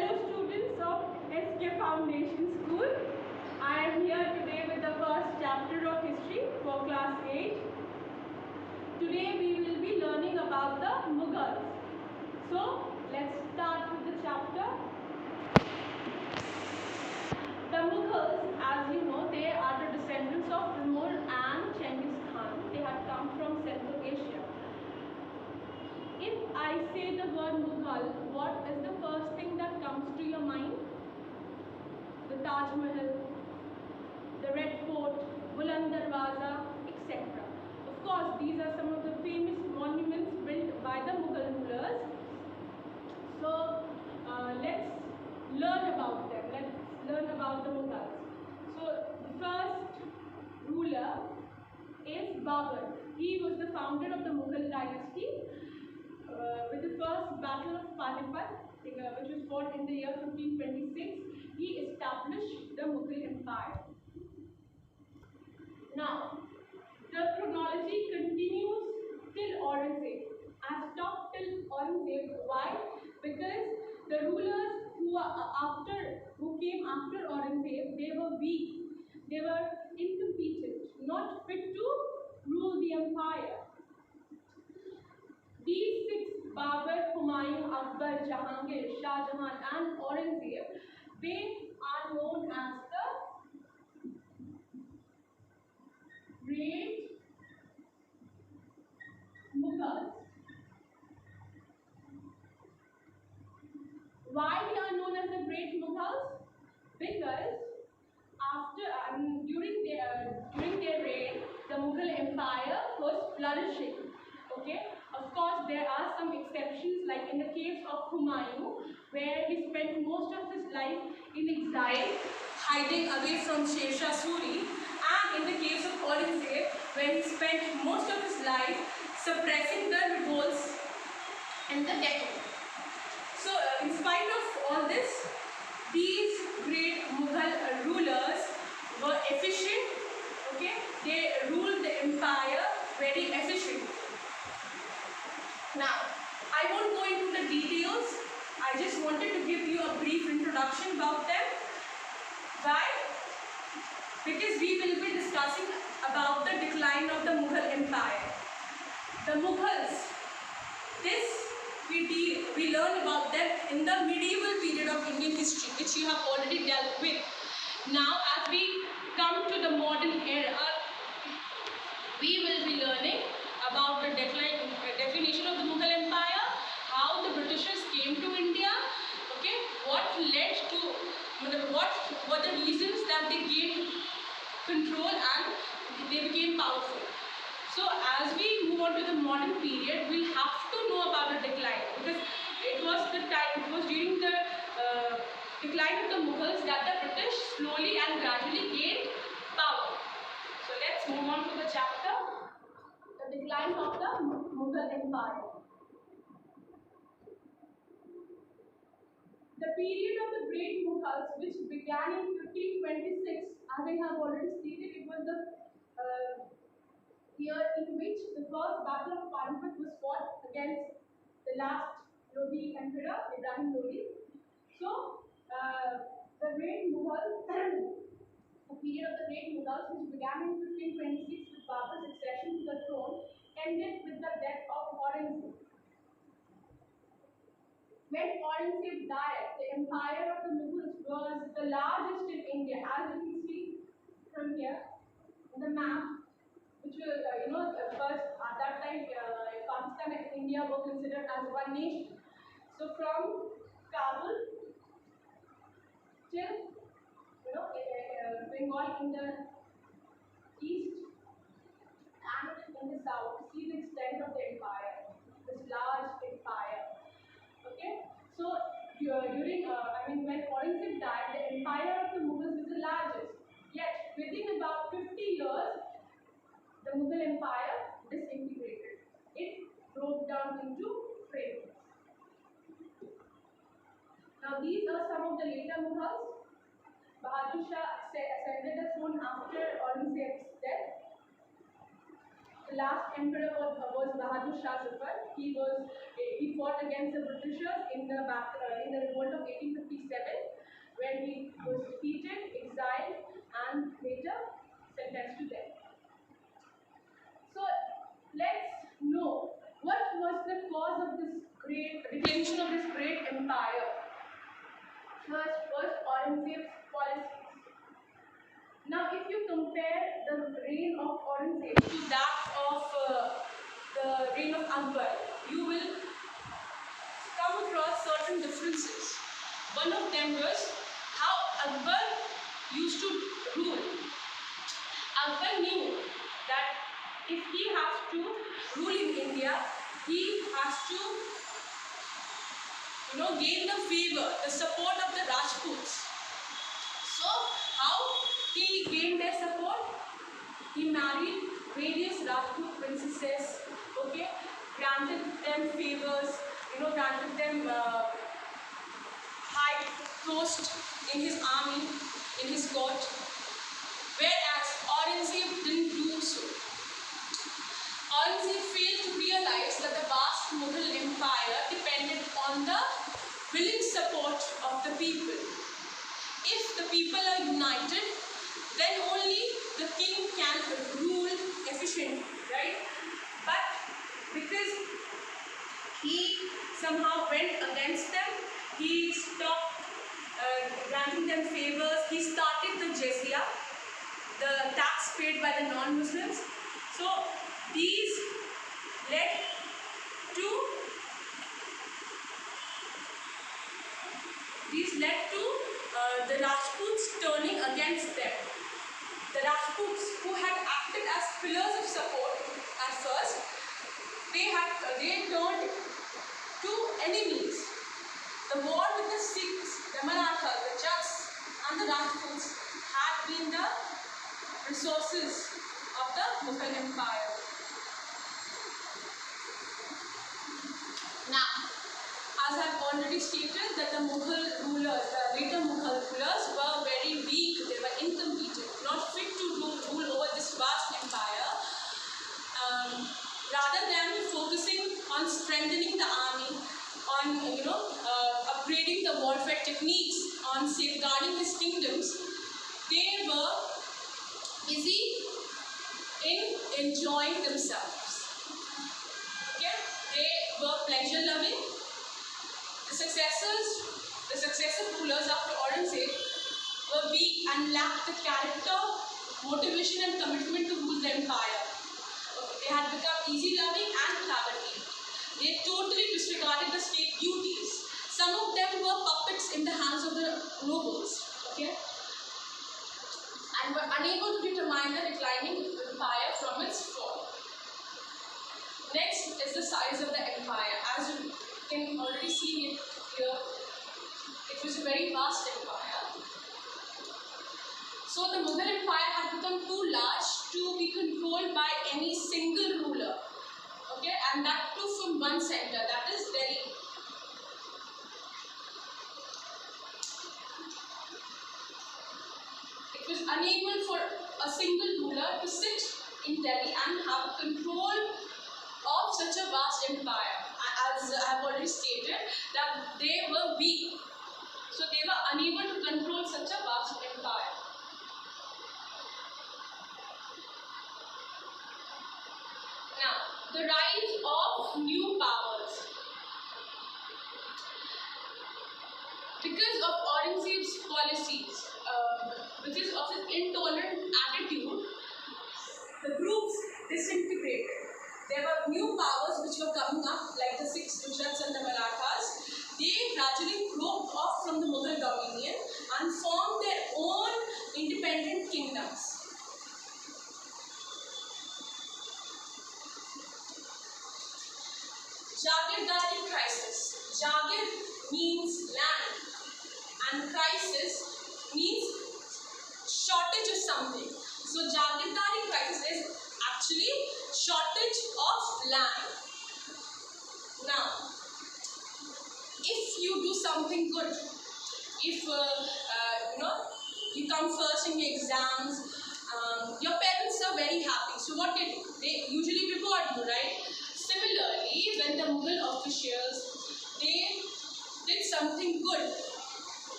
Hello students of SK Foundation School. I am here today with the first chapter of history for class 8. Today we will be learning about the Mughals. So let's start with the chapter. The Mughals, as you know, they are the descendants of Timur and Genghis Khan. They have come from Central Asia. If I say the word Mughal, what is the first thing that comes to your mind? The Taj Mahal, the Red Fort, Buland Darwaza, etc. Of course, these are some of the famous monuments built by the Mughal rulers. So let's learn about them. Let's learn about the Mughals. So the first ruler is Babur. He was the founder of the Mughal dynasty. With the first battle of Panipat, which was fought in the year 1526, he established the Mughal Empire. Now, the chronology continues till Aurangzeb. I have stopped till Aurangzeb. Why? Because the rulers who came after Aurangzeb, they were weak, they were incompetent, not fit to rule the empire. These six, Babur, Humayun, Akbar, Jahangir, Shah Jahan and Aurangzeb, they are known as the Great Mughals. Why they are known as the Great Mughals? Because during their reign, the Mughal Empire was flourishing. Okay. Of course, there are some exceptions, like in the case of Humayun, where he spent most of his life in exile, hiding away from Sher Shah Suri, and in the case of Aurangzeb, where he spent most of his life suppressing the revolts in the Deccan. So, in spite of all this, these great Mughal rulers were efficient. Okay, they ruled the empire very efficiently. Now, I won't go into the details. I just wanted to give you a brief introduction about them. Why? Because we will be discussing about the decline of the Mughal Empire. The Mughals, we learn about them in the medieval period of Indian history, which you have already dealt with. Now, as we come to the modern era, we will be learning about the definition of the Mughal Empire, how the Britishers came to India, okay, what were the reasons that they gained control and they became powerful. So as we move on to the modern period, we'll have to know about the decline, because it was during the decline of the Mughals that the British slowly and gradually gained power. So let's move on to the chapter, the decline of the Mughal Empire. The period of the Great Mughals, which began in 1526, as I have already stated, it was the year in which the first battle of Panipat was fought against the last Lodi emperor, Ibrahim Lodi. So, the Great Mughals, the period of the Great Mughals, which began in 1526 with Babur's succession to the throne, ended with the death of Aurangzeb. When Aurangzeb died, the empire of the Mughals was the largest in India. As you can see from here, in the map, which was, first at that time, Pakistan and India were considered as one nation. So from Kabul till, Bengal in the east and in the south, see the extent of the empire, this large empire. Okay, so when Aurangzeb died, the empire of the Mughals was the largest. Yet within about 50 years, the Mughal Empire disintegrated. It broke down into fragments. Now these are some of the later Mughals. Bahadur Shah ascended the throne after Aurangzeb's death. The last emperor was Bahadur Shah Zafar. He fought against the Britishers in the revolt of 1857. where he was defeated, exiled, and later sentenced to death. So let's know what was the cause of this great detention of this great empire. First was Aurangzeb's policies. Now, if you compare the reign of Aurangzeb to that of the reign of Akbar, you will come across certain differences. One of them was how Akbar used to rule. Akbar knew that if he has to rule in India, he has to gain the favor, the support of the Rajputs. So how he gained their support? He married various Rajput princesses, okay, granted them favors, granted them high post in his army, in his court, whereas Aurangzeb didn't do so. Aurangzeb failed to realize that the vast Mughal empire depended on the willing support of the people. If the people are united, then only the king can rule efficiently, right? But because he somehow went against them, he stopped granting them favors, he started the jizya, the tax paid by the non-Muslims. So these led to the Rajputs turning against them. The Rajputs, who had acted as pillars of support at first, they turned to enemies. The war with the Sikhs, the Marathas, the Jats, and the Rajputs had been the resources of the Mughal Empire. Now, as I have already stated, that the Mughal rulers, the later Mughal rulers, were very weak, they were incompetent, not fit to rule over this vast empire. Rather than focusing on strengthening the army, on upgrading the warfare techniques, on safeguarding his kingdoms, they were busy in enjoying themselves. Okay? They were pleasure loving. The successive rulers after Aurangzeb were weak and lacked the character, motivation, and commitment to rule the empire. Okay, they had become easy loving and cowardly. They totally disregarded the state duties. Some of them were puppets in the hands of the nobles, okay, and were unable to determine the declining empire from its fall. Next is the size of the empire. As you can already see it here, it was a very vast empire. So the Mughal empire had become too large to be controlled by any single ruler. Okay, and that too from one center, that is Delhi. It was unable for a single ruler to sit in Delhi and have control of such a vast empire. As I have already stated, that they were weak, so they were unable to control such a vast empire. Now, the rise of new powers. Because of Aurangzeb's policies, because of his intolerant attitude, the groups disintegrated. There were new powers which were coming up, like the Sikhs, Gujrats, and the Marathas. They gradually broke off from the Mughal dominion and formed their own independent kingdoms. Jagirdari crisis. Jagir means land, and crisis means shortage of something. So Jagirdari crisis is actually shortage of land. Now, if you do something good, if you come first in your exams, your parents are very happy. So what they do? They usually reward you, right? Similarly, when the Mughal officials, they did something good,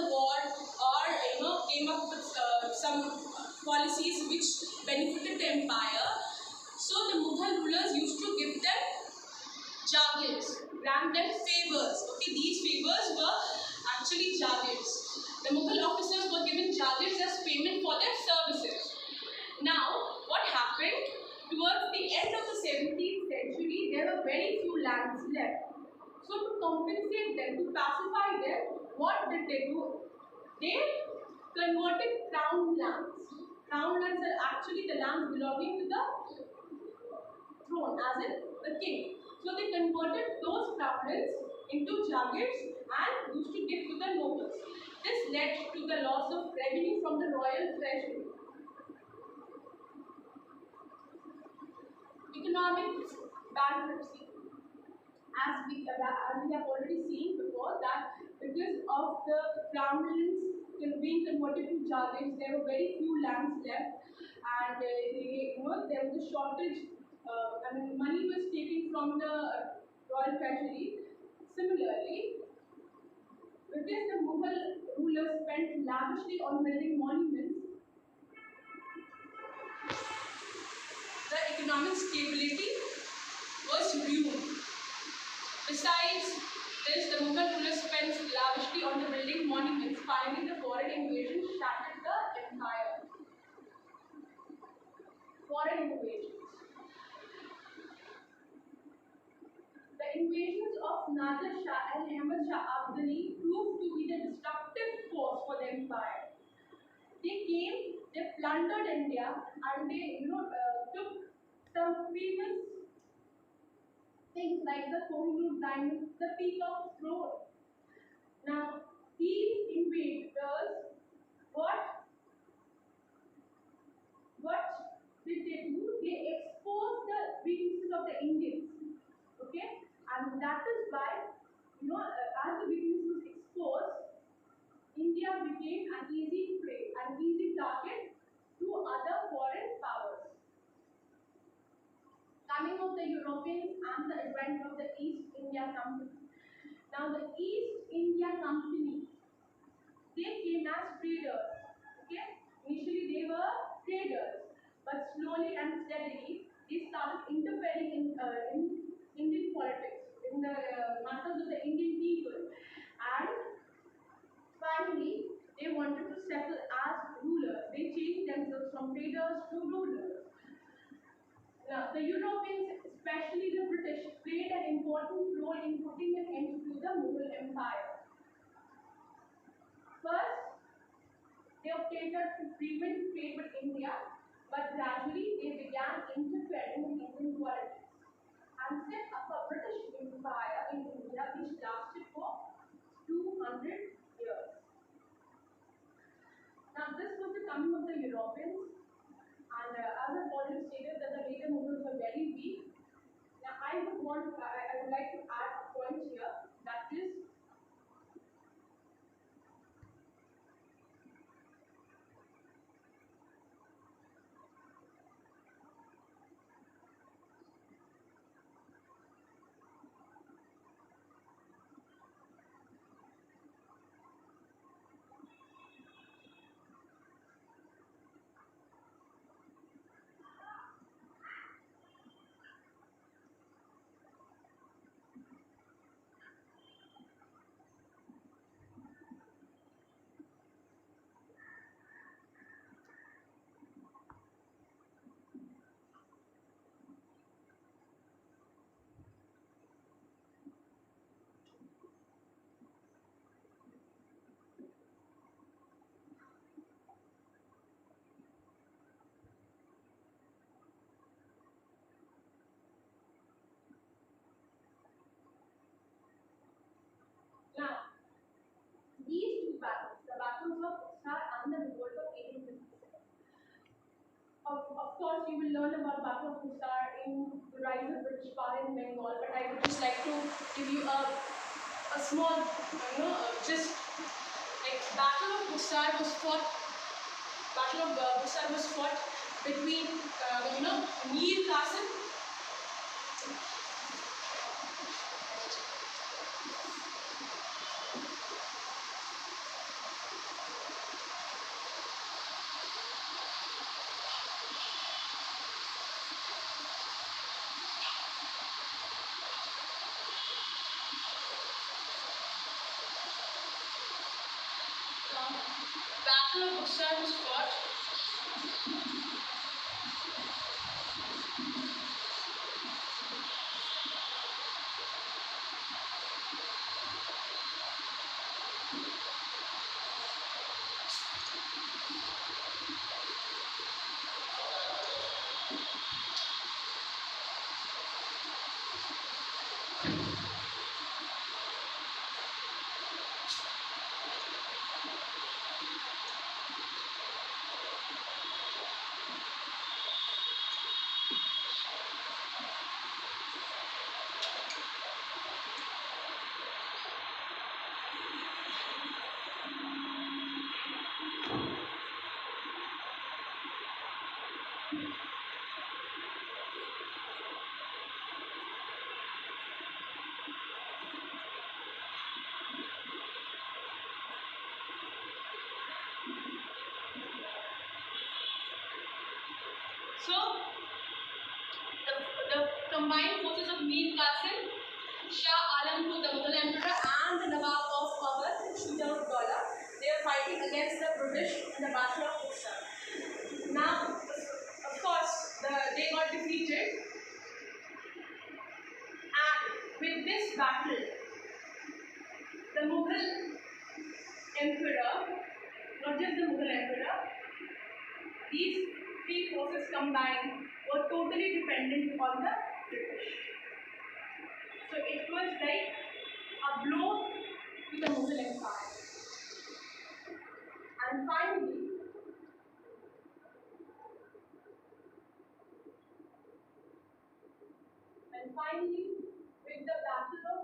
the war or came up with some policies which benefited the empire. So the Mughal rulers used to give them jagirs, grant them favors. Okay, these favors were actually jagirs. The Mughal officers were given jagirs as payment for their services. Now, what happened? Towards the end of the 17th century, there were very few lands left. So to compensate them, to pacify them, what did they do? They converted crown lands. Crown lands are actually the lands belonging to the throne, as in the king. So they converted those crown lands into jagirs and used to give to the nobles. This led to the loss of revenue from the royal treasury. Economic bankruptcy. As we have already seen before, that because of the crown lands being converted to jagirs, there were very few lands left, and there was a shortage. Money was taken from the royal treasury. Similarly, because the Mughal rulers spent lavishly on building monuments, the economic stability was ruined. Besides this, the Mughal rulers spent lavishly on the building monuments. Finally, the foreign invasion shattered the empire. Foreign invasions. The invasions of Nader Shah and Ahmad Shah Abdali proved to be the destructive force for the empire. They came, they plundered India, and they took some famous things like the Kohinoor diamond, the peacock throne. Now, these invaders, what did they do? They exposed the weaknesses of the Indians. Okay, and that is why as the weakness was exposed, India became an easy prey, an easy target to other foreign powers. Coming of the Europeans and the advent of the East India Company. Now the East India Company, they came as traders. Okay, initially they were traders, but slowly and steadily they started interfering in Indian politics, in the matters of the Indian people, and finally they wanted to settle as rulers. They changed themselves from traders to rulers. Now, the Europeans, especially the British, played an important role in putting an end to the Mughal Empire. First, they obtained a prevent trade with India, but gradually they began interfering in Indian politics and set up a British Empire in India which lasted for 200 years. Now, this was the coming of the Europeans, and as I've already stated that the later Mughals were very weak. Now, I would like to add a point here, that is, now, these two battles, the battles of Buxar and the revolt of 1857. Of course, you will learn about Battle of Buxar in the rise of British power in Bengal, but I would just like to give you a small, just like Battle of Buxar was fought. Battle of Buxar was fought between, Mir Qasim. Battle of Buxar was fought. So, the combined forces of Mir Qasim, Shah Alam II, the Mughal Emperor, and the Nawab of Babur, Shuja'ud-Dawla, they were fighting against the British in the Battle of Buxar. Now, of course, they got defeated, and with this battle, the Mughal Emperor, not just the Mughal Emperor, these three forces combined were totally dependent on the British. So it was like a blow to the Mughal Empire. And finally, with the Battle of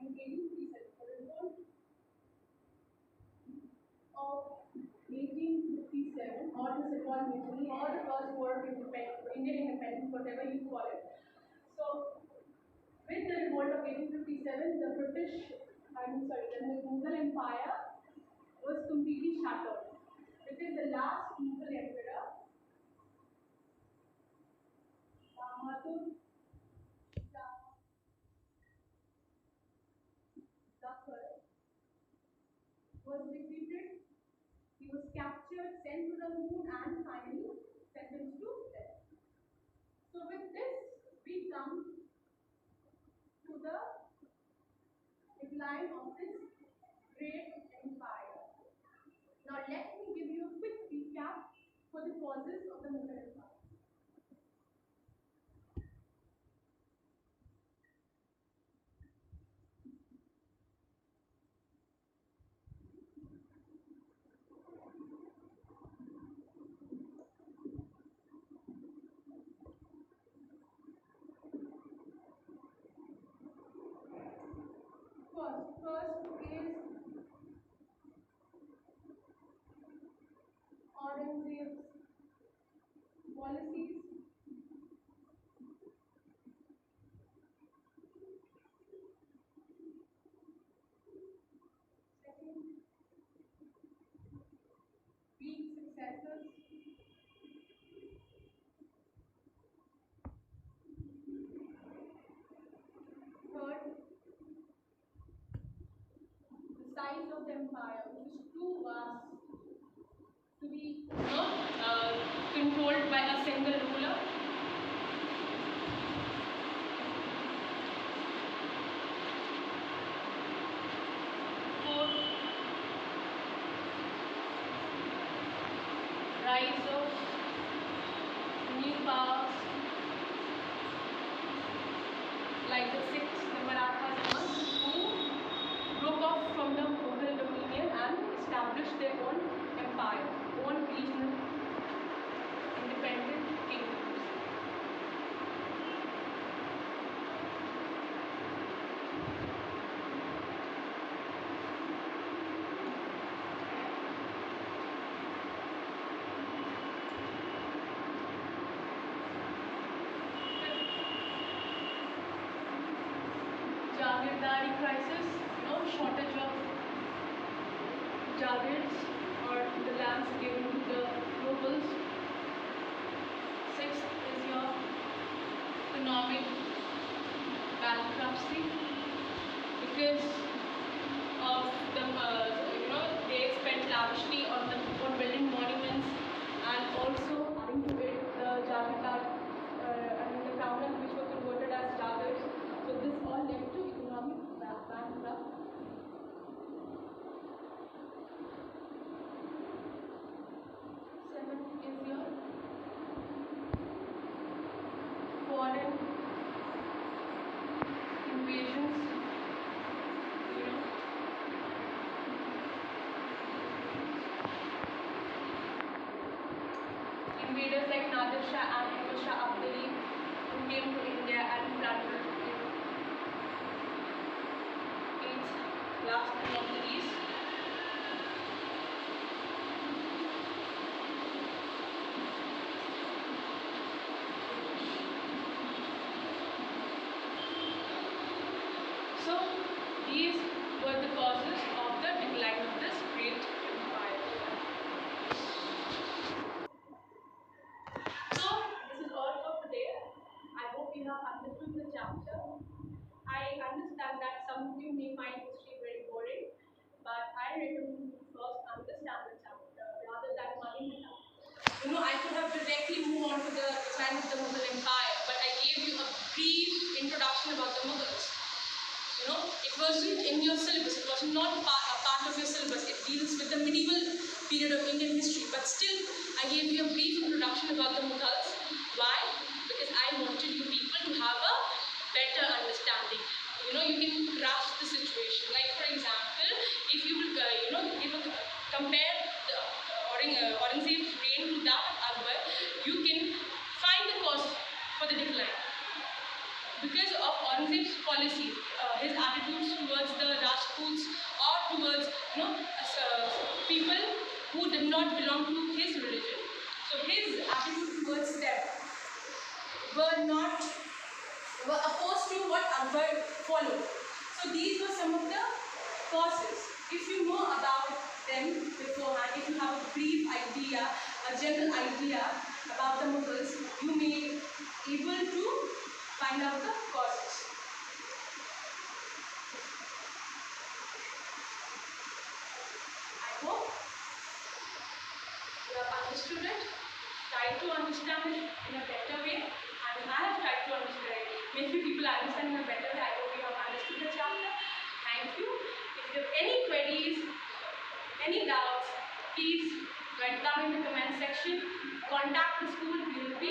1857, the revolt of 1857, or the Second Mutiny, or the First War of Indian Independence, whatever you call it. So, with the revolt of 1857, the Mughal Empire was completely shattered. Because the last Mughal emperor, Bahadur Zafar, was defeated. He was captured, sent to the moon, and finally sentenced to death. So with this, we come to the decline of this great empire. Now let me give you a quick recap for the causes of the Mughal Empire. First is Aurangzeb's policies. Second, weak successors. Third, the size of the empire, which is too vast to be controlled by a single ruler. Fourth, rise of new powers like the sixth, the Marathas ones, who broke off from the Mughal dominion and established their own empire, own regional independent kingdoms. Jagirdari crisis, shortage of Jagirs or the lands given to the nobles. Sixth is your economic bankruptcy because of the they spent lavishly on building monuments, and also adding to it the Jagirdar, the towners which were converted as Jagirs. So this all led to economic bankrupt. Seven is your foreign invasions. Invaders like Nadir Shah and Ahmad Shah Abdali who came to India and plundered it. Eighth, last but not the least, so these were the causes of the decline of this great empire. So this is all for today. I hope you have understood the chapter. I understand that some of you may find history very boring, but I recommend you first understand the chapter rather than mulling it up. I could have directly moved on to the decline of the Mughal Empire, but I gave you a brief introduction about the Mughals. It wasn't in your syllabus, it was not a part of your syllabus. It deals with the medieval period of Indian history, but still I gave you a brief introduction about the Mughals. Why? Because I wanted you people to have a better understanding. You can grasp the situation. Like for example, if you will, compare the Aurangzeb's reign to that of Akbar, you can find the cause for the decline. Because of Aurangzeb's policy, his attitudes towards the Rajputs or towards people who did not belong to his religion. So his attitude towards them were opposed to what Akbar followed. So these were some of the causes. If you know about them beforehand, if you have a brief idea, a general idea about the Mughals, you may be able to find out the causes. I hope you have understood it, tried to understand it in a better way, and I have tried to understand it. Maybe people understand in a better way. I hope you have understood the chapter. Thank you. If you have any queries, any doubts, please write down in the comment section. Contact the school. We will be